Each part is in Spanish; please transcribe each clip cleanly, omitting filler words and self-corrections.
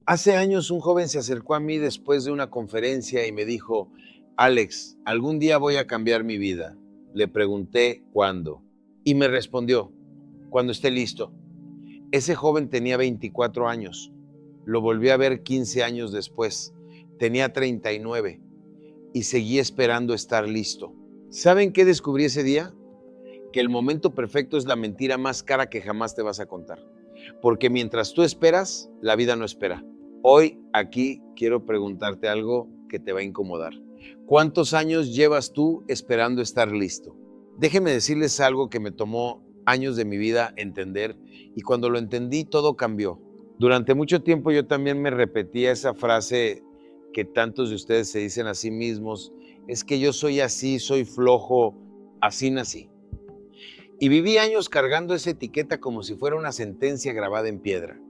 Hace años un joven se acercó a mí después de una conferencia y me dijo, Alex, algún día voy a cambiar mi vida. Le pregunté cuándo y me respondió, cuando esté listo. Ese joven tenía 24 años. Lo volví a ver 15 años después. Tenía 39 y seguí esperando estar listo. ¿Saben qué descubrí ese día? Que el momento perfecto es la mentira más cara que jamás te vas a contar. Porque mientras tú esperas, la vida no espera. Hoy aquí quiero preguntarte algo que te va a incomodar. ¿Cuántos años llevas tú esperando estar listo? Déjenme decirles algo que me tomó años de mi vida entender y cuando lo entendí todo cambió. Durante mucho tiempo yo también me repetía esa frase que tantos de ustedes se dicen a sí mismos, es que yo soy así, soy flojo, así nací. Y viví años cargando esa etiqueta como si fuera una sentencia grabada en piedra.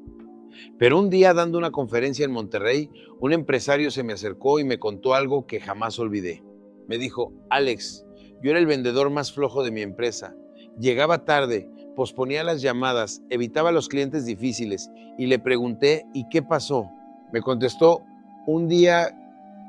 Pero un día, dando una conferencia en Monterrey, un empresario se me acercó y me contó algo que jamás olvidé. Me dijo, Alex, yo era el vendedor más flojo de mi empresa. Llegaba tarde, posponía las llamadas, evitaba a los clientes difíciles y le pregunté, ¿y qué pasó? Me contestó, un día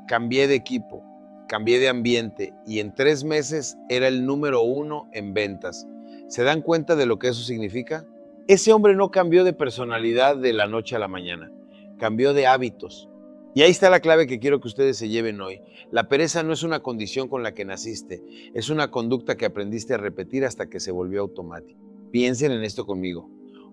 cambié de equipo, cambié de ambiente y en 3 meses era el número 1 en ventas. ¿Se dan cuenta de lo que eso significa? Ese hombre no cambió de personalidad de la noche a la mañana, cambió de hábitos. Y ahí está la clave que quiero que ustedes se lleven hoy. La pereza no es una condición con la que naciste, es una conducta que aprendiste a repetir hasta que se volvió automática. Piensen en esto conmigo.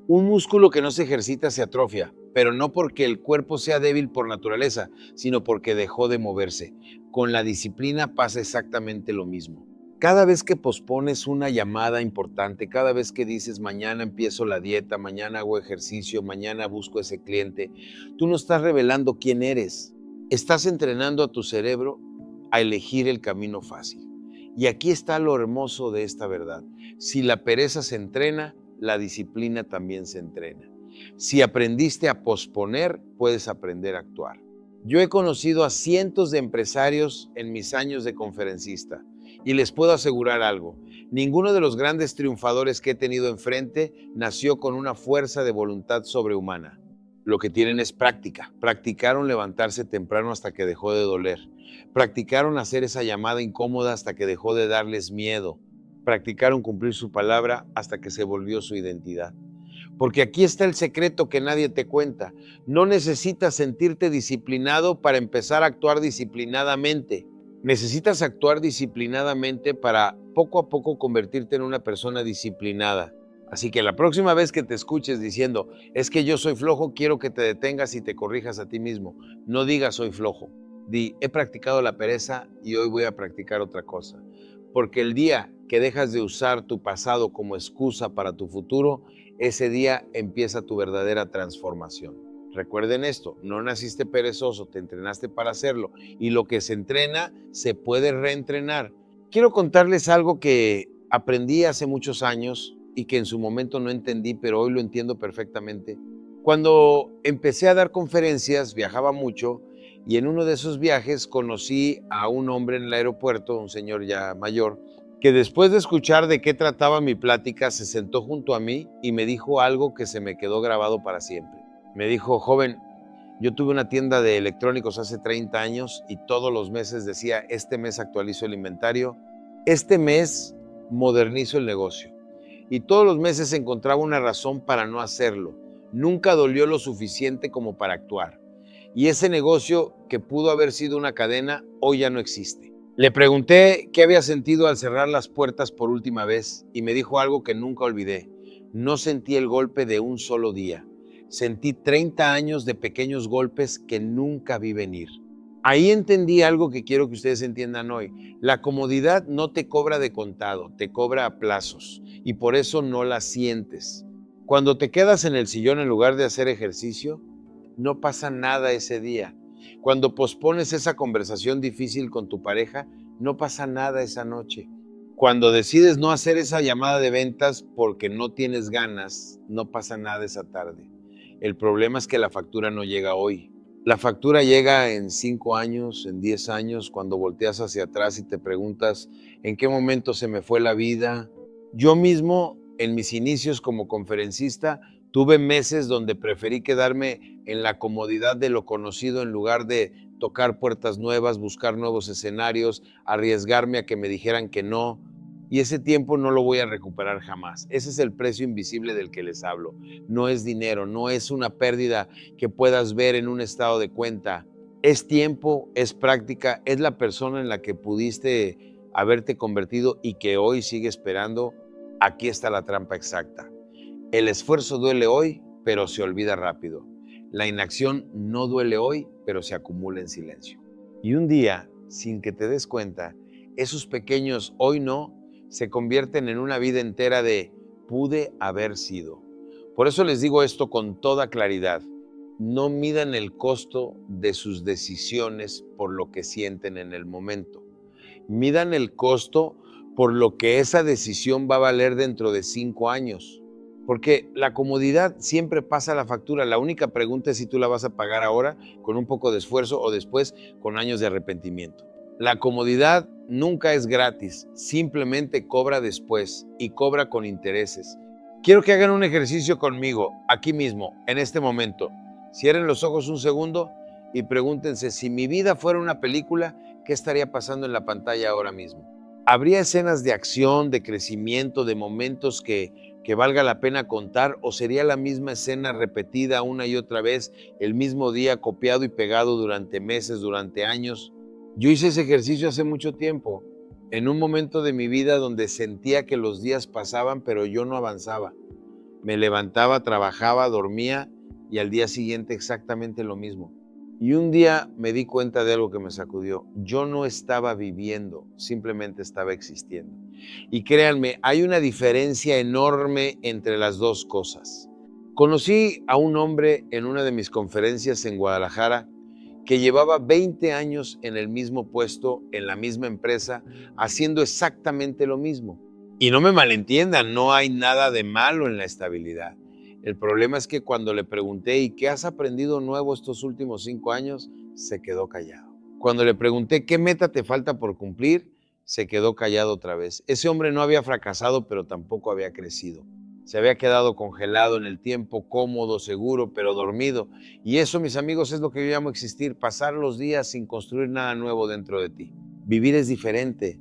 Un músculo que no se ejercita se atrofia, pero no porque el cuerpo sea débil por naturaleza, sino porque dejó de moverse. Con la disciplina pasa exactamente lo mismo. Cada vez que pospones una llamada importante, cada vez que dices mañana empiezo la dieta, mañana hago ejercicio, mañana busco ese cliente, tú no estás revelando quién eres. Estás entrenando a tu cerebro a elegir el camino fácil. Y aquí está lo hermoso de esta verdad. Si la pereza se entrena, la disciplina también se entrena. Si aprendiste a posponer, puedes aprender a actuar. Yo he conocido a cientos de empresarios en mis años de conferencista y les puedo asegurar algo, ninguno de los grandes triunfadores que he tenido enfrente nació con una fuerza de voluntad sobrehumana. Lo que tienen es práctica. Practicaron levantarse temprano hasta que dejó de doler. Practicaron hacer esa llamada incómoda hasta que dejó de darles miedo. Practicaron cumplir su palabra hasta que se volvió su identidad. Porque aquí está el secreto que nadie te cuenta. No necesitas sentirte disciplinado para empezar a actuar disciplinadamente. Necesitas actuar disciplinadamente para poco a poco convertirte en una persona disciplinada. Así que la próxima vez que te escuches diciendo, es que yo soy flojo, quiero que te detengas y te corrijas a ti mismo. No digas soy flojo. Di, he practicado la pereza y hoy voy a practicar otra cosa. Porque el día que dejas de usar tu pasado como excusa para tu futuro, ese día empieza tu verdadera transformación. Recuerden esto, no naciste perezoso, te entrenaste para hacerlo y lo que se entrena se puede reentrenar. Quiero contarles algo que aprendí hace muchos años y que en su momento no entendí, pero hoy lo entiendo perfectamente. Cuando empecé a dar conferencias, viajaba mucho y en uno de esos viajes conocí a un hombre en el aeropuerto, un señor ya mayor, que después de escuchar de qué trataba mi plática, se sentó junto a mí y me dijo algo que se me quedó grabado para siempre. Me dijo, joven, yo tuve una tienda de electrónicos hace 30 años y todos los meses decía, este mes actualizo el inventario, este mes modernizo el negocio. Y todos los meses encontraba una razón para no hacerlo. Nunca dolió lo suficiente como para actuar. Y ese negocio, que pudo haber sido una cadena, hoy ya no existe. Le pregunté qué había sentido al cerrar las puertas por última vez y me dijo algo que nunca olvidé. No sentí el golpe de un solo día. Sentí 30 años de pequeños golpes que nunca vi venir. Ahí entendí algo que quiero que ustedes entiendan hoy. La comodidad no te cobra de contado, te cobra a plazos y por eso no la sientes. Cuando te quedas en el sillón en lugar de hacer ejercicio, no pasa nada ese día. Cuando pospones esa conversación difícil con tu pareja, no pasa nada esa noche. Cuando decides no hacer esa llamada de ventas porque no tienes ganas, no pasa nada esa tarde. El problema es que la factura no llega hoy. La factura llega en 5 años, en 10 años, cuando volteas hacia atrás y te preguntas, ¿en qué momento se me fue la vida? Yo mismo, en mis inicios como conferencista, Tuve meses donde preferí quedarme en la comodidad de lo conocido en lugar de tocar puertas nuevas, buscar nuevos escenarios, arriesgarme a que me dijeran que no. Y ese tiempo no lo voy a recuperar jamás. Ese es el precio invisible del que les hablo. No es dinero, no es una pérdida que puedas ver en un estado de cuenta. Es tiempo, es práctica, es la persona en la que pudiste haberte convertido y que hoy sigue esperando. Aquí está la trampa exacta. El esfuerzo duele hoy, pero se olvida rápido. La inacción no duele hoy, pero se acumula en silencio. Y un día, sin que te des cuenta, esos pequeños hoy no se convierten en una vida entera de pude haber sido. Por eso les digo esto con toda claridad. No midan el costo de sus decisiones por lo que sienten en el momento. Midan el costo por lo que esa decisión va a valer dentro de 5 años. Porque la comodidad siempre pasa la factura. La única pregunta es si tú la vas a pagar ahora con un poco de esfuerzo o después con años de arrepentimiento. La comodidad nunca es gratis, simplemente cobra después y cobra con intereses. Quiero que hagan un ejercicio conmigo, aquí mismo, en este momento. Cierren los ojos un segundo y pregúntense, si mi vida fuera una película, ¿qué estaría pasando en la pantalla ahora mismo? ¿Habría escenas de acción, de crecimiento, de momentos que valga la pena contar, o sería la misma escena repetida una y otra vez, el mismo día copiado y pegado durante meses, durante años? Yo hice ese ejercicio hace mucho tiempo, en un momento de mi vida donde sentía que los días pasaban, pero yo no avanzaba. Me levantaba, trabajaba, dormía y al día siguiente exactamente lo mismo. Y un día me di cuenta de algo que me sacudió. Yo no estaba viviendo, simplemente estaba existiendo. Y créanme, hay una diferencia enorme entre las dos cosas. Conocí a un hombre en una de mis conferencias en Guadalajara que llevaba 20 años en el mismo puesto, en la misma empresa, haciendo exactamente lo mismo. Y no me malentiendan, no hay nada de malo en la estabilidad. El problema es que cuando le pregunté, ¿y qué has aprendido nuevo estos últimos 5 años? Se quedó callado. Cuando le pregunté, ¿qué meta te falta por cumplir? Se quedó callado otra vez. Ese hombre no había fracasado, pero tampoco había crecido. Se había quedado congelado en el tiempo, cómodo, seguro, pero dormido. Y eso, mis amigos, es lo que yo llamo existir, pasar los días sin construir nada nuevo dentro de ti. Vivir es diferente.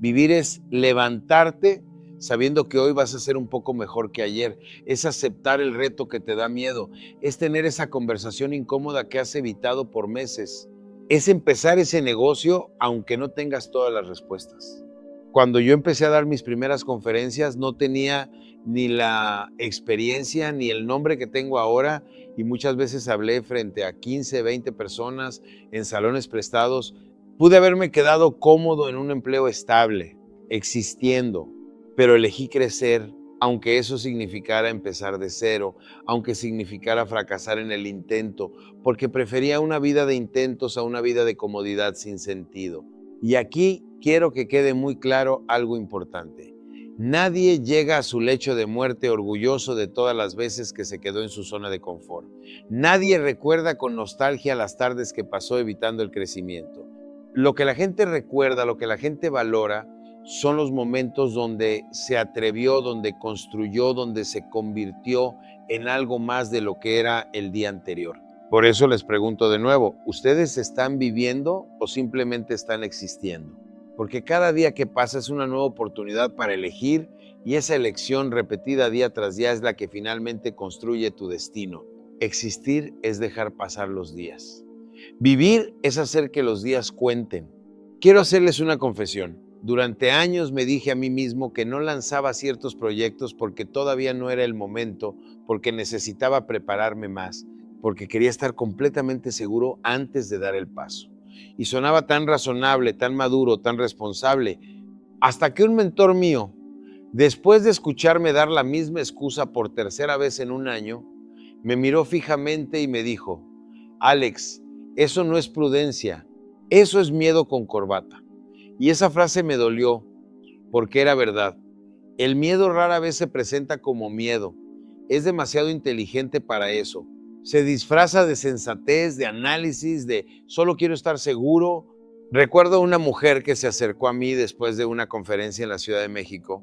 Vivir es levantarte sabiendo que hoy vas a ser un poco mejor que ayer. Es aceptar el reto que te da miedo. Es tener esa conversación incómoda que has evitado por meses. Es empezar ese negocio aunque no tengas todas las respuestas. Cuando yo empecé a dar mis primeras conferencias no tenía ni la experiencia ni el nombre que tengo ahora, y muchas veces hablé frente a 15, 20 personas en salones prestados. Pude haberme quedado cómodo en un empleo estable, existiendo, pero elegí crecer, aunque eso significara empezar de cero, aunque significara fracasar en el intento, porque prefería una vida de intentos a una vida de comodidad sin sentido. Y aquí quiero que quede muy claro algo importante. Nadie llega a su lecho de muerte orgulloso de todas las veces que se quedó en su zona de confort. Nadie recuerda con nostalgia las tardes que pasó evitando el crecimiento. Lo que la gente recuerda, lo que la gente valora, son los momentos donde se atrevió, donde construyó, donde se convirtió en algo más de lo que era el día anterior. Por eso les pregunto de nuevo, ¿ustedes están viviendo o simplemente están existiendo? Porque cada día que pasa es una nueva oportunidad para elegir, y esa elección repetida día tras día es la que finalmente construye tu destino. Existir es dejar pasar los días. Vivir es hacer que los días cuenten. Quiero hacerles una confesión. Durante años me dije a mí mismo que no lanzaba ciertos proyectos porque todavía no era el momento, porque necesitaba prepararme más, porque quería estar completamente seguro antes de dar el paso. Y sonaba tan razonable, tan maduro, tan responsable, hasta que un mentor mío, después de escucharme dar la misma excusa por tercera vez en un año, me miró fijamente y me dijo: Alex, eso no es prudencia, eso es miedo con corbata. Y esa frase me dolió, porque era verdad. El miedo rara vez se presenta como miedo. Es demasiado inteligente para eso. Se disfraza de sensatez, de análisis, de solo quiero estar seguro. Recuerdo una mujer que se acercó a mí después de una conferencia en la Ciudad de México.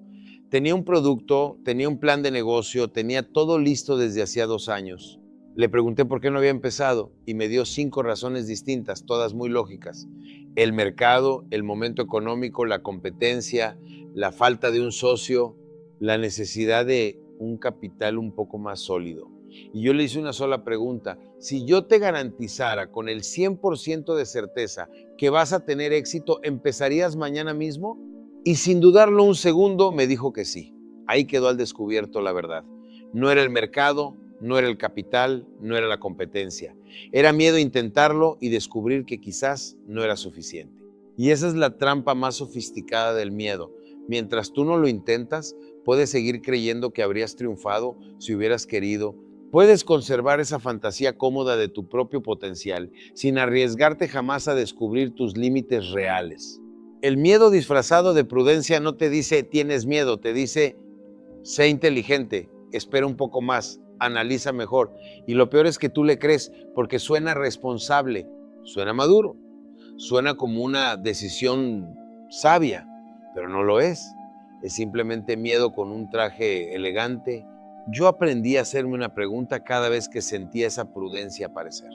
Tenía un producto, tenía un plan de negocio, tenía todo listo desde hacía 2 años. Le pregunté por qué no había empezado y me dio 5 razones distintas, todas muy lógicas. El mercado, el momento económico, la competencia, la falta de un socio, la necesidad de un capital un poco más sólido. Y yo le hice una sola pregunta: si yo te garantizara con el 100% de certeza que vas a tener éxito, ¿empezarías mañana mismo? Y sin dudarlo un segundo me dijo que sí. Ahí quedó al descubierto la verdad. No era el mercado, no era el capital, no era la competencia. Era miedo a intentarlo y descubrir que quizás no era suficiente. Y esa es la trampa más sofisticada del miedo. Mientras tú no lo intentas, puedes seguir creyendo que habrías triunfado si hubieras querido. Puedes conservar esa fantasía cómoda de tu propio potencial sin arriesgarte jamás a descubrir tus límites reales. El miedo disfrazado de prudencia no te dice tienes miedo, te dice sé inteligente, espera un poco más, analiza mejor. Y lo peor es que tú le crees porque suena responsable, suena maduro, suena como una decisión sabia, pero no lo es. Es simplemente miedo con un traje elegante. Yo aprendí a hacerme una pregunta cada vez que sentía esa prudencia aparecer.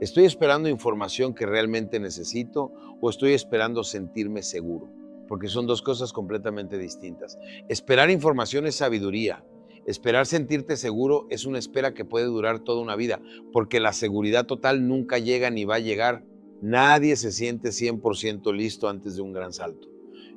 ¿Estoy esperando información que realmente necesito o estoy esperando sentirme seguro? Porque son dos cosas completamente distintas. Esperar información es sabiduría. Esperar sentirte seguro es una espera que puede durar toda una vida, porque la seguridad total nunca llega ni va a llegar. Nadie se siente 100% listo antes de un gran salto.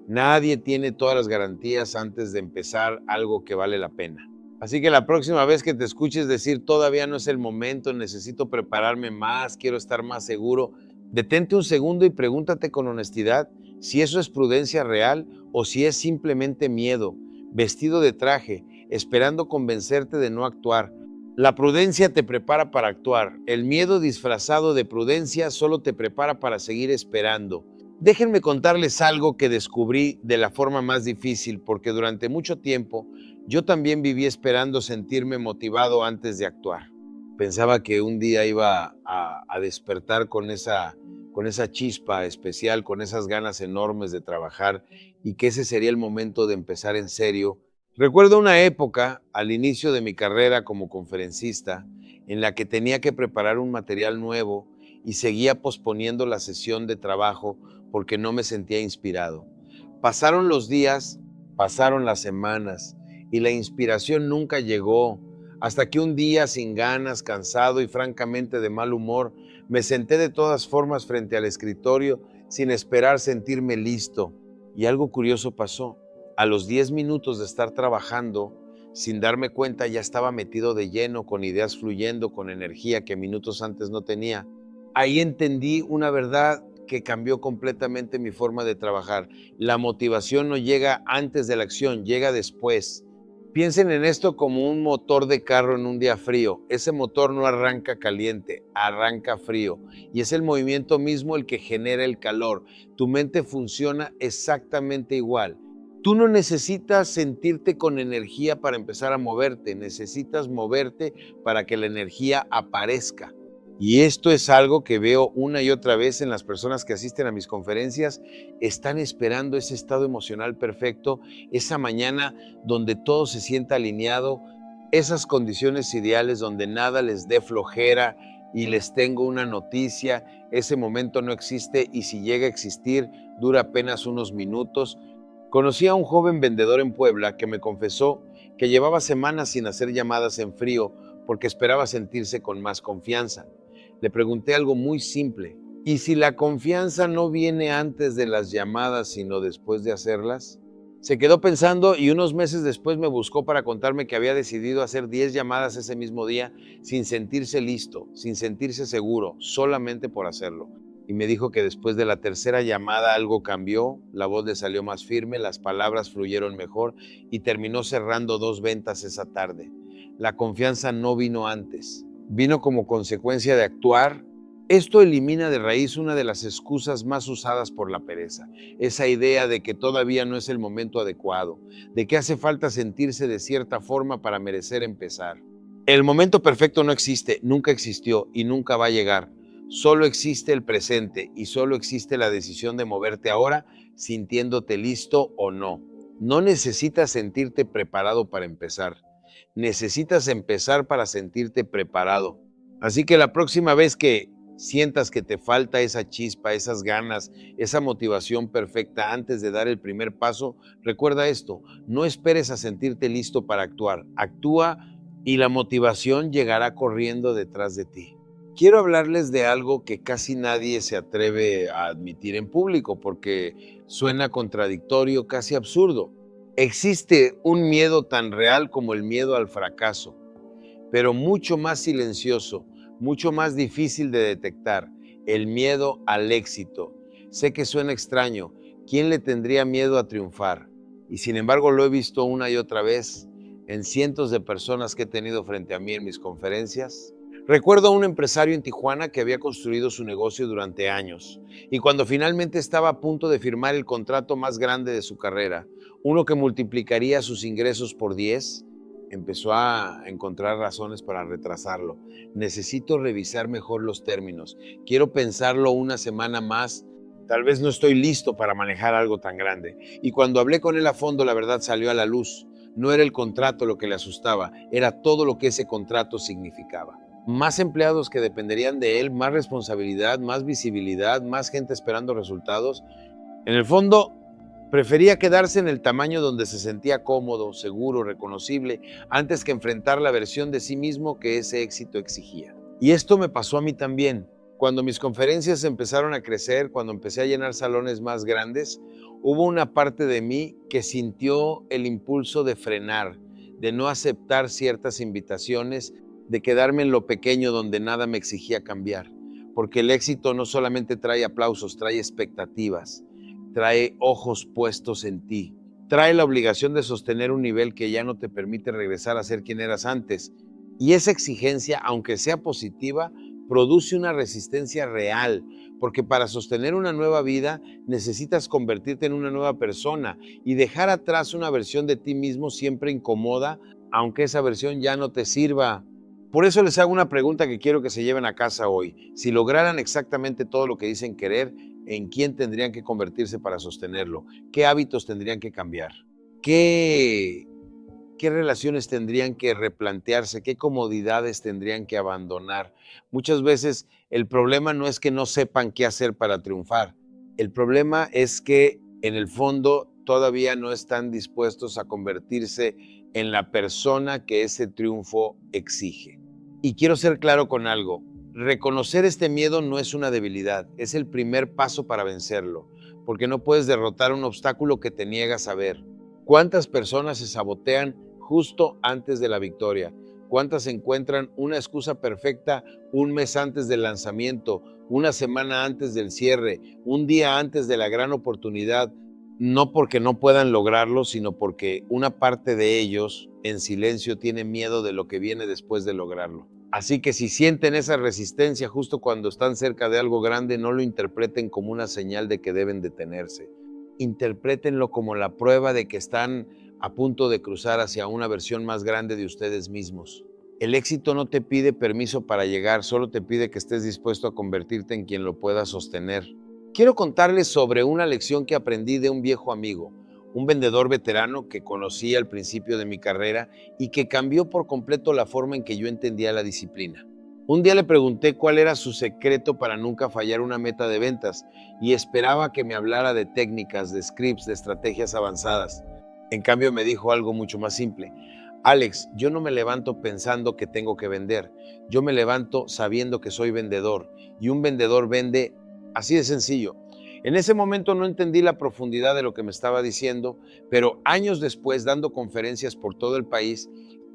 Nadie tiene todas las garantías antes de empezar algo que vale la pena. Así que la próxima vez que te escuches decir todavía no es el momento, necesito prepararme más, quiero estar más seguro, detente un segundo y pregúntate con honestidad si eso es prudencia real o si es simplemente miedo, vestido de traje, esperando convencerte de no actuar. La prudencia te prepara para actuar, el miedo disfrazado de prudencia solo te prepara para seguir esperando. Déjenme contarles algo que descubrí de la forma más difícil, porque durante mucho tiempo yo también viví esperando sentirme motivado antes de actuar. Pensaba que un día iba a despertar con esa chispa especial, con esas ganas enormes de trabajar y que ese sería el momento de empezar en serio. Recuerdo una época, al inicio de mi carrera como conferencista, en la que tenía que preparar un material nuevo y seguía posponiendo la sesión de trabajo porque no me sentía inspirado. Pasaron los días, pasaron las semanas y la inspiración nunca llegó, hasta que un día, sin ganas, cansado y francamente de mal humor, me senté de todas formas frente al escritorio sin esperar sentirme listo. Y algo curioso pasó. A los 10 minutos de estar trabajando, sin darme cuenta ya estaba metido de lleno, con ideas fluyendo, con energía que minutos antes no tenía. Ahí entendí una verdad que cambió completamente mi forma de trabajar. La motivación no llega antes de la acción, llega después. Piensen en esto como un motor de carro en un día frío. Ese motor no arranca caliente, arranca frío. Y es el movimiento mismo el que genera el calor. Tu mente funciona exactamente igual. Tú no necesitas sentirte con energía para empezar a moverte, necesitas moverte para que la energía aparezca. Y esto es algo que veo una y otra vez en las personas que asisten a mis conferencias. Están esperando ese estado emocional perfecto, esa mañana donde todo se sienta alineado, esas condiciones ideales donde nada les dé flojera. Y les tengo una noticia: ese momento no existe, y si llega a existir, dura apenas unos minutos. Conocí a un joven vendedor en Puebla que me confesó que llevaba semanas sin hacer llamadas en frío porque esperaba sentirse con más confianza. Le pregunté algo muy simple: ¿y si la confianza no viene antes de las llamadas, sino después de hacerlas? Se quedó pensando y unos meses después me buscó para contarme que había decidido hacer 10 llamadas ese mismo día sin sentirse listo, sin sentirse seguro, solamente por hacerlo. Y me dijo que después de la tercera llamada algo cambió, la voz le salió más firme, las palabras fluyeron mejor y terminó cerrando 2 ventas esa tarde. La confianza no vino antes, vino como consecuencia de actuar. Esto elimina de raíz una de las excusas más usadas por la pereza, esa idea de que todavía no es el momento adecuado, de que hace falta sentirse de cierta forma para merecer empezar. El momento perfecto no existe, nunca existió y nunca va a llegar. Solo existe el presente y solo existe la decisión de moverte ahora sintiéndote listo o no. No necesitas sentirte preparado para empezar. Necesitas empezar para sentirte preparado. Así que la próxima vez que sientas que te falta esa chispa, esas ganas, esa motivación perfecta antes de dar el primer paso, recuerda esto: no esperes a sentirte listo para actuar. Actúa y la motivación llegará corriendo detrás de ti. Quiero hablarles de algo que casi nadie se atreve a admitir en público porque suena contradictorio, casi absurdo. Existe un miedo tan real como el miedo al fracaso, pero mucho más silencioso, mucho más difícil de detectar: el miedo al éxito. Sé que suena extraño. ¿Quién le tendría miedo a triunfar? Y sin embargo lo he visto una y otra vez en cientos de personas que he tenido frente a mí en mis conferencias. Recuerdo a un empresario en Tijuana que había construido su negocio durante años y cuando finalmente estaba a punto de firmar el contrato más grande de su carrera, uno que multiplicaría sus ingresos por 10, empezó a encontrar razones para retrasarlo. Necesito revisar mejor los términos. Quiero pensarlo una semana más. Tal vez no estoy listo para manejar algo tan grande. Y cuando hablé con él a fondo, la verdad salió a la luz. No era el contrato lo que le asustaba, era todo lo que ese contrato significaba. Más empleados que dependerían de él, más responsabilidad, más visibilidad, más gente esperando resultados. En el fondo, prefería quedarse en el tamaño donde se sentía cómodo, seguro, reconocible, antes que enfrentar la versión de sí mismo que ese éxito exigía. Y esto me pasó a mí también. Cuando mis conferencias empezaron a crecer, cuando empecé a llenar salones más grandes, hubo una parte de mí que sintió el impulso de frenar, de no aceptar ciertas invitaciones, de quedarme en lo pequeño donde nada me exigía cambiar. Porque el éxito no solamente trae aplausos, trae expectativas. Trae ojos puestos en ti. Trae la obligación de sostener un nivel que ya no te permite regresar a ser quien eras antes. Y esa exigencia, aunque sea positiva, produce una resistencia real, porque para sostener una nueva vida necesitas convertirte en una nueva persona y dejar atrás una versión de ti mismo siempre incómoda, aunque esa versión ya no te sirva. Por eso les hago una pregunta que quiero que se lleven a casa hoy. Si lograran exactamente todo lo que dicen querer, ¿en quién tendrían que convertirse para sostenerlo? ¿Qué hábitos tendrían que cambiar? ¿Qué relaciones tendrían que replantearse? ¿Qué comodidades tendrían que abandonar? Muchas veces el problema no es que no sepan qué hacer para triunfar. El problema es que en el fondo todavía no están dispuestos a convertirse en la persona que ese triunfo exige. Y quiero ser claro con algo. Reconocer este miedo no es una debilidad, es el primer paso para vencerlo, porque no puedes derrotar un obstáculo que te niegas a ver. ¿Cuántas personas se sabotean justo antes de la victoria? ¿Cuántas encuentran una excusa perfecta un mes antes del lanzamiento, una semana antes del cierre, un día antes de la gran oportunidad? No porque no puedan lograrlo, sino porque una parte de ellos en silencio tiene miedo de lo que viene después de lograrlo. Así que si sienten esa resistencia justo cuando están cerca de algo grande, no lo interpreten como una señal de que deben detenerse. Interprétenlo como la prueba de que están a punto de cruzar hacia una versión más grande de ustedes mismos. El éxito no te pide permiso para llegar, solo te pide que estés dispuesto a convertirte en quien lo pueda sostener. Quiero contarles sobre una lección que aprendí de un viejo amigo, un vendedor veterano que conocí al principio de mi carrera y que cambió por completo la forma en que yo entendía la disciplina. Un día le pregunté cuál era su secreto para nunca fallar una meta de ventas y esperaba que me hablara de técnicas, de scripts, de estrategias avanzadas. En cambio me dijo algo mucho más simple. Alex, yo no me levanto pensando que tengo que vender. Yo me levanto sabiendo que soy vendedor y un vendedor vende así de sencillo. En ese momento no entendí la profundidad de lo que me estaba diciendo, pero años después, dando conferencias por todo el país,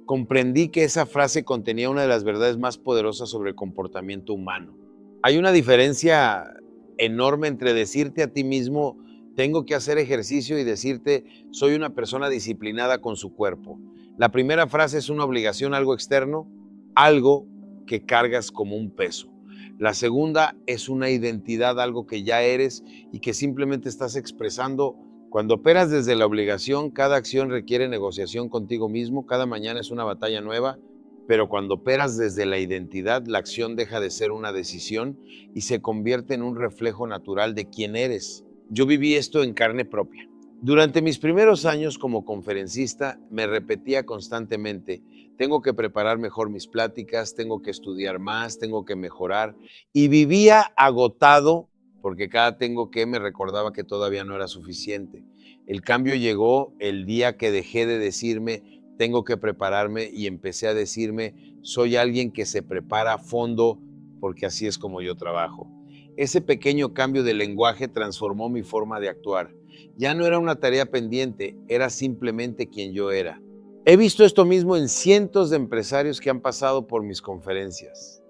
comprendí que esa frase contenía una de las verdades más poderosas sobre el comportamiento humano. Hay una diferencia enorme entre decirte a ti mismo, tengo que hacer ejercicio, y decirte, soy una persona disciplinada con su cuerpo. La primera frase es una obligación, algo externo, algo que cargas como un peso. La segunda es una identidad, algo que ya eres y que simplemente estás expresando. Cuando operas desde la obligación, cada acción requiere negociación contigo mismo, cada mañana es una batalla nueva, pero cuando operas desde la identidad, la acción deja de ser una decisión y se convierte en un reflejo natural de quién eres. Yo viví esto en carne propia. Durante mis primeros años como conferencista me repetía constantemente, tengo que preparar mejor mis pláticas, tengo que estudiar más, tengo que mejorar y vivía agotado porque cada tengo que me recordaba que todavía no era suficiente. El cambio llegó el día que dejé de decirme, tengo que prepararme y empecé a decirme, soy alguien que se prepara a fondo porque así es como yo trabajo. Ese pequeño cambio de lenguaje transformó mi forma de actuar. Ya no era una tarea pendiente, era simplemente quien yo era. He visto esto mismo en cientos de empresarios que han pasado por mis conferencias.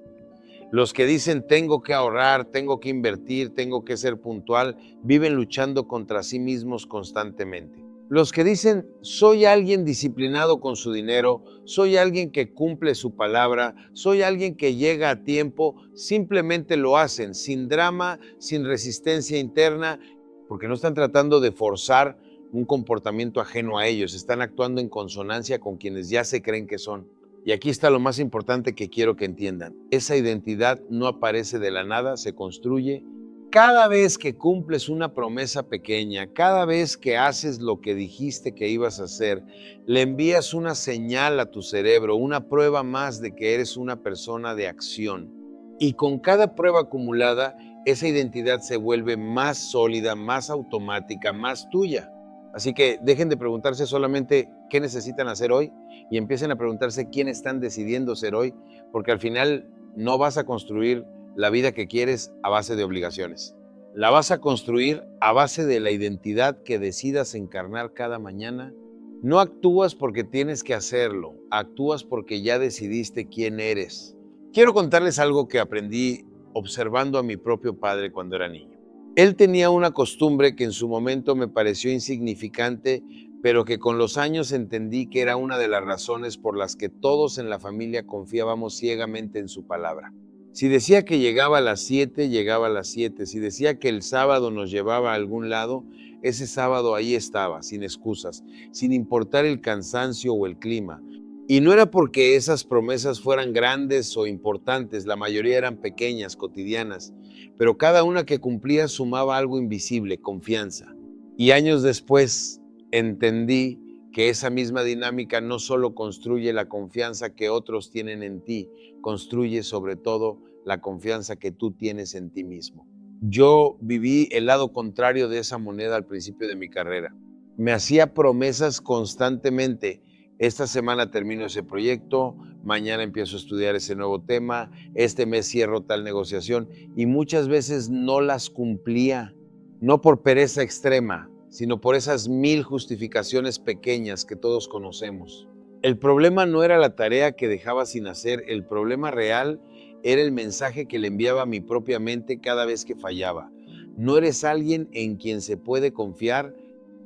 Los que dicen tengo que ahorrar, tengo que invertir, tengo que ser puntual, viven luchando contra sí mismos constantemente. Los que dicen soy alguien disciplinado con su dinero, soy alguien que cumple su palabra, soy alguien que llega a tiempo, simplemente lo hacen sin drama, sin resistencia interna, porque no están tratando de forzar un comportamiento ajeno a ellos, están actuando en consonancia con quienes ya se creen que son. Y aquí está lo más importante que quiero que entiendan. Esa identidad no aparece de la nada, se construye. Cada vez que cumples una promesa pequeña, cada vez que haces lo que dijiste que ibas a hacer, le envías una señal a tu cerebro, una prueba más de que eres una persona de acción. Y con cada prueba acumulada, esa identidad se vuelve más sólida, más automática, más tuya. Así que dejen de preguntarse solamente qué necesitan hacer hoy y empiecen a preguntarse quién están decidiendo ser hoy, porque al final no vas a construir la vida que quieres a base de obligaciones. La vas a construir a base de la identidad que decidas encarnar cada mañana. No actúas porque tienes que hacerlo, actúas porque ya decidiste quién eres. Quiero contarles algo que aprendí observando a mi propio padre cuando era niño. Él tenía una costumbre que en su momento me pareció insignificante, pero que con los años entendí que era una de las razones por las que todos en la familia confiábamos ciegamente en su palabra. Si decía que llegaba a las 7, llegaba a las 7. Si decía que el sábado nos llevaba a algún lado, ese sábado ahí estaba, sin excusas, sin importar el cansancio o el clima. Y no era porque esas promesas fueran grandes o importantes, la mayoría eran pequeñas, cotidianas, pero cada una que cumplía sumaba algo invisible, confianza. Y años después entendí que esa misma dinámica no solo construye la confianza que otros tienen en ti, construye sobre todo la confianza que tú tienes en ti mismo. Yo viví el lado contrario de esa moneda al principio de mi carrera. Me hacía promesas constantemente. Esta semana termino ese proyecto, mañana empiezo a estudiar ese nuevo tema, este mes cierro tal negociación y muchas veces no las cumplía, no por pereza extrema, sino por esas 1000 justificaciones pequeñas que todos conocemos. El problema no era la tarea que dejaba sin hacer, el problema real era el mensaje que le enviaba a mi propia mente cada vez que fallaba. No eres alguien en quien se puede confiar,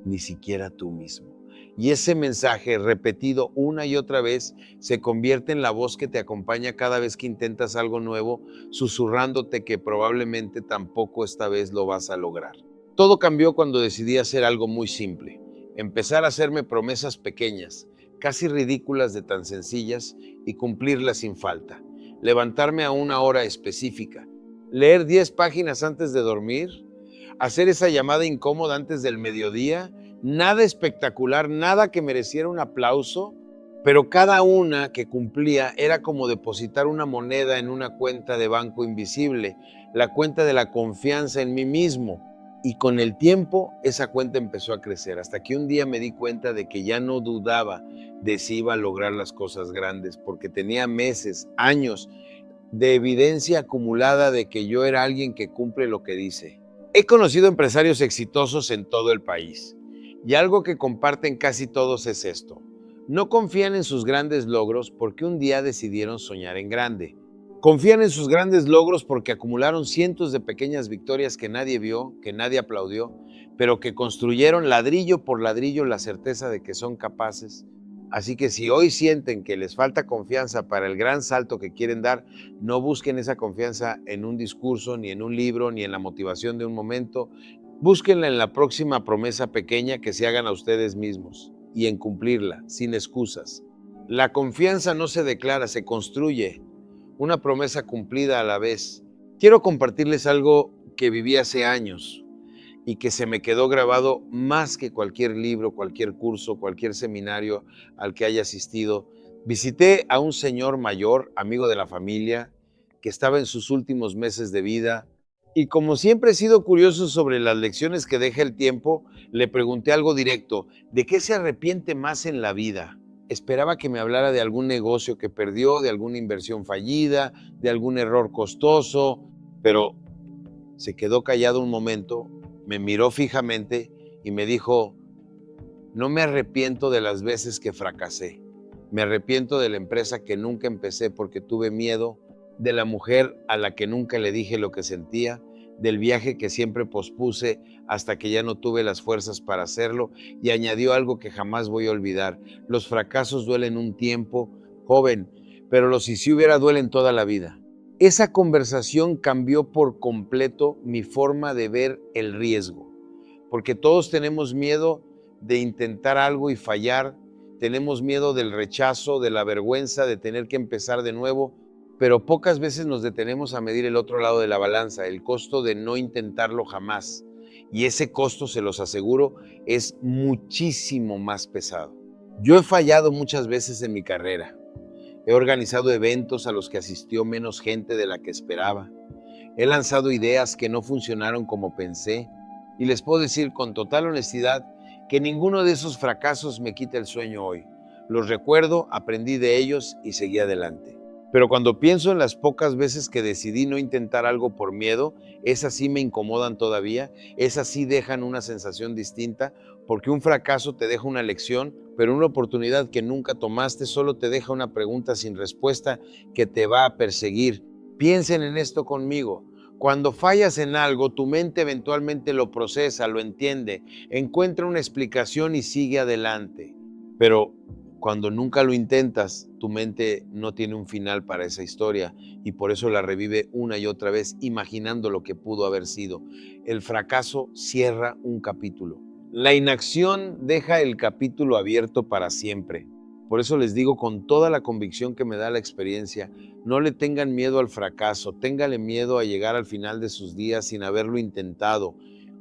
ni siquiera tú mismo. Y ese mensaje repetido una y otra vez se convierte en la voz que te acompaña cada vez que intentas algo nuevo, susurrándote que probablemente tampoco esta vez lo vas a lograr. Todo cambió cuando decidí hacer algo muy simple, empezar a hacerme promesas pequeñas, casi ridículas de tan sencillas, y cumplirlas sin falta. Levantarme a una hora específica, leer 10 páginas antes de dormir, hacer esa llamada incómoda antes del mediodía. Nada espectacular, nada que mereciera un aplauso, pero cada una que cumplía era como depositar una moneda en una cuenta de banco invisible, la cuenta de la confianza en mí mismo. Y con el tiempo esa cuenta empezó a crecer, hasta que un día me di cuenta de que ya no dudaba de si iba a lograr las cosas grandes, porque tenía meses, años de evidencia acumulada de que yo era alguien que cumple lo que dice. He conocido empresarios exitosos en todo el país. Y algo que comparten casi todos es esto: no confían en sus grandes logros porque un día decidieron soñar en grande. Confían en sus grandes logros porque acumularon cientos de pequeñas victorias que nadie vio, que nadie aplaudió, pero que construyeron ladrillo por ladrillo la certeza de que son capaces. Así que si hoy sienten que les falta confianza para el gran salto que quieren dar, no busquen esa confianza en un discurso, ni en un libro, ni en la motivación de un momento. Búsquenla en la próxima promesa pequeña que se hagan a ustedes mismos y en cumplirla, sin excusas. La confianza no se declara, se construye, una promesa cumplida a la vez. Quiero compartirles algo que viví hace años y que se me quedó grabado más que cualquier libro, cualquier curso, cualquier seminario al que haya asistido. Visité a un señor mayor, amigo de la familia, que estaba en sus últimos meses de vida, y como siempre he sido curioso sobre las lecciones que deja el tiempo, le pregunté algo directo: ¿de qué se arrepiente más en la vida? Esperaba que me hablara de algún negocio que perdió, de alguna inversión fallida, de algún error costoso, pero se quedó callado un momento, me miró fijamente y me dijo: no me arrepiento de las veces que fracasé. Me arrepiento de la empresa que nunca empecé porque tuve miedo, de la mujer a la que nunca le dije lo que sentía, del viaje que siempre pospuse hasta que ya no tuve las fuerzas para hacerlo, y añadió algo que jamás voy a olvidar: los fracasos duelen un tiempo, joven, pero los si hubiera duelen toda la vida. Esa conversación cambió por completo mi forma de ver el riesgo, porque todos tenemos miedo de intentar algo y fallar, tenemos miedo del rechazo, de la vergüenza, de tener que empezar de nuevo, pero pocas veces nos detenemos a medir el otro lado de la balanza, el costo de no intentarlo jamás. Y ese costo, se los aseguro, es muchísimo más pesado. Yo he fallado muchas veces en mi carrera. He organizado eventos a los que asistió menos gente de la que esperaba. He lanzado ideas que no funcionaron como pensé. Y les puedo decir con total honestidad que ninguno de esos fracasos me quita el sueño hoy. Los recuerdo, aprendí de ellos y seguí adelante. Pero cuando pienso en las pocas veces que decidí no intentar algo por miedo, esas sí me incomodan todavía, esas sí dejan una sensación distinta, porque un fracaso te deja una lección, pero una oportunidad que nunca tomaste solo te deja una pregunta sin respuesta que te va a perseguir. Piensen en esto conmigo. Cuando fallas en algo, tu mente eventualmente lo procesa, lo entiende, encuentra una explicación y sigue adelante. Pero cuando nunca lo intentas, tu mente no tiene un final para esa historia y por eso la revive una y otra vez, imaginando lo que pudo haber sido. El fracaso cierra un capítulo. La inacción deja el capítulo abierto para siempre. Por eso les digo con toda la convicción que me da la experiencia: no le tengan miedo al fracaso, ténganle miedo a llegar al final de sus días sin haberlo intentado,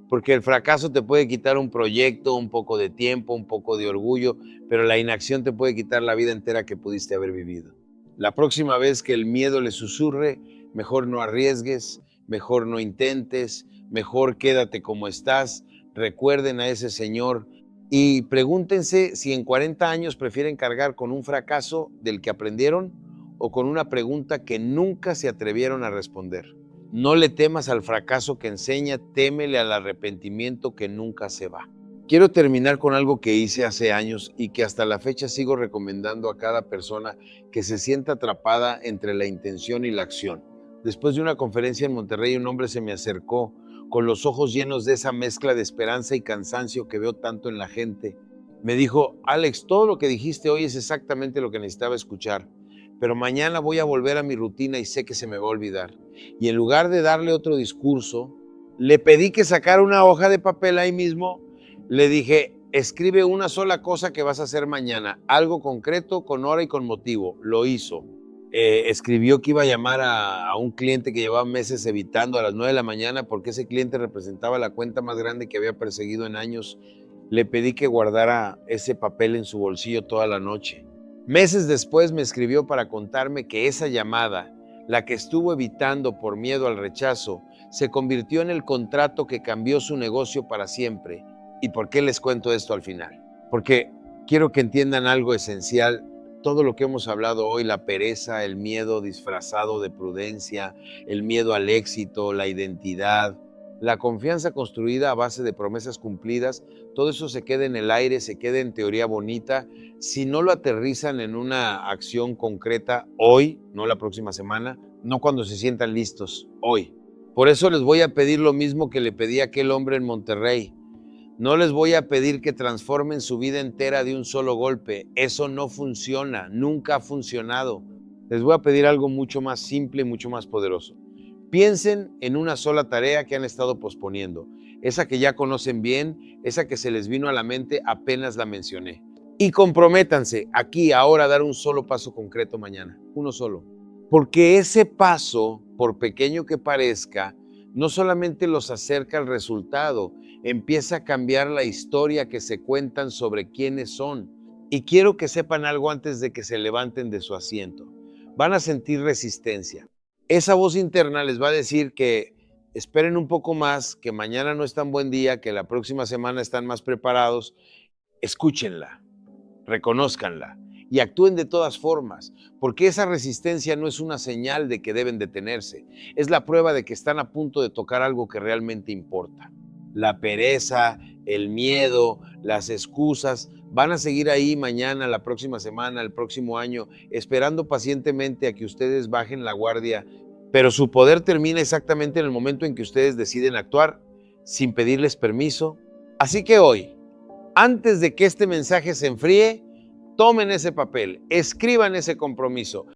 porque el fracaso te puede quitar un proyecto, un poco de tiempo, un poco de orgullo, pero la inacción te puede quitar la vida entera que pudiste haber vivido. La próxima vez que el miedo le susurre, mejor no arriesgues, mejor no intentes, mejor quédate como estás. Recuerden a ese señor y pregúntense si en 40 años prefieren cargar con un fracaso del que aprendieron o con una pregunta que nunca se atrevieron a responder. No le temas al fracaso que enseña, témele al arrepentimiento que nunca se va. Quiero terminar con algo que hice hace años y que hasta la fecha sigo recomendando a cada persona que se sienta atrapada entre la intención y la acción. Después de una conferencia en Monterrey, un hombre se me acercó con los ojos llenos de esa mezcla de esperanza y cansancio que veo tanto en la gente. Me dijo: Alex, todo lo que dijiste hoy es exactamente lo que necesitaba escuchar, pero mañana voy a volver a mi rutina y sé que se me va a olvidar. Y en lugar de darle otro discurso, le pedí que sacara una hoja de papel ahí mismo. Le dije: escribe una sola cosa que vas a hacer mañana, algo concreto, con hora y con motivo. Lo hizo. Escribió que iba a llamar a un cliente que llevaba meses evitando a las 9 de la mañana porque ese cliente representaba la cuenta más grande que había perseguido en años. Le pedí que guardara ese papel en su bolsillo toda la noche. Meses después me escribió para contarme que esa llamada, la que estuvo evitando por miedo al rechazo, se convirtió en el contrato que cambió su negocio para siempre. ¿Y por qué les cuento esto al final? Porque quiero que entiendan algo esencial. Todo lo que hemos hablado hoy, la pereza, el miedo disfrazado de prudencia, el miedo al éxito, la identidad, la confianza construida a base de promesas cumplidas, todo eso se queda en el aire, se queda en teoría bonita. Si no lo aterrizan en una acción concreta hoy, no la próxima semana, no cuando se sientan listos, hoy. Por eso les voy a pedir lo mismo que le pedí a aquel hombre en Monterrey. No les voy a pedir que transformen su vida entera de un solo golpe. Eso no funciona, nunca ha funcionado. Les voy a pedir algo mucho más simple y mucho más poderoso. Piensen en una sola tarea que han estado posponiendo, esa que ya conocen bien, esa que se les vino a la mente apenas la mencioné. Y comprométanse aquí, ahora, a dar un solo paso concreto mañana, uno solo. Porque ese paso, por pequeño que parezca, no solamente los acerca al resultado, empieza a cambiar la historia que se cuentan sobre quiénes son. Y quiero que sepan algo antes de que se levanten de su asiento. Van a sentir resistencia. Esa voz interna les va a decir que esperen un poco más, que mañana no es tan buen día, que la próxima semana están más preparados. Escúchenla, reconózcanla y actúen de todas formas, porque esa resistencia no es una señal de que deben detenerse, es la prueba de que están a punto de tocar algo que realmente importa. La pereza, el miedo, las excusas van a seguir ahí mañana, la próxima semana, el próximo año, esperando pacientemente a que ustedes bajen la guardia, pero su poder termina exactamente en el momento en que ustedes deciden actuar sin pedirles permiso. Así que hoy, antes de que este mensaje se enfríe, tomen ese papel, escriban ese compromiso,